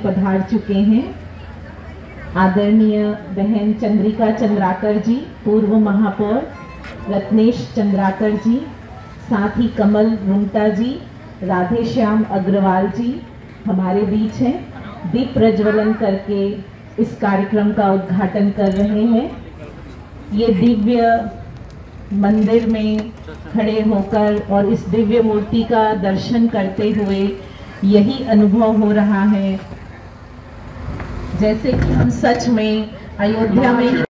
पधार चुके हैं। आदरणीय बहन चंद्रिका चंद्राकर जी, पूर्व महापौर रत्नेश चंद्राकर जी, साथ ही कमल रुंगटा जी, राधेश्याम अग्रवाल जी हमारे बीच हैं। दीप प्रज्वलन करके इस कार्यक्रम का उद्घाटन कर रहे हैं। ये दिव्य मंदिर में खड़े होकर और इस दिव्य मूर्ति का दर्शन करते हुए यही अनुभव हो रहा है जैसे कि हम सच में अयोध्या में ही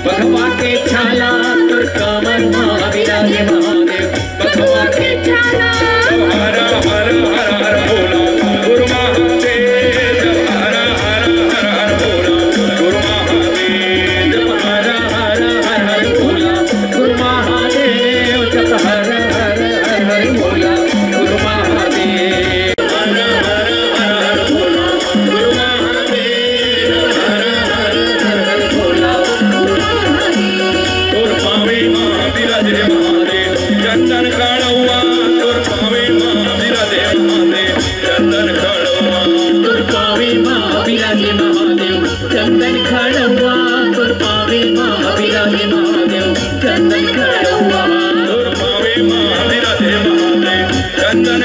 भगवा के छाला विराजे महादेव बसवा के छाला हर हर हर हर भोला गुरु महादेव हर हर हर हर भोला गुरु महादेव हर हर हर हर भोला गुरु महादेव हर हर हर हर भोला गुरु महादेव हर हर हर हर भोला गुरु महादेव हर हर हर हर भोला गुरु महादेव तोर पावे मां विराजे महादेव चंदन काढ़वा तोर पावे मां विराजे महादेव चंदन काढ़वा तोर पावे मां विराजे महादेव चंदन काढ़वा तोर पावे मां विराजे महादेव चंदन काढ़वा तोर पावे मां विराजे महादेव चंदन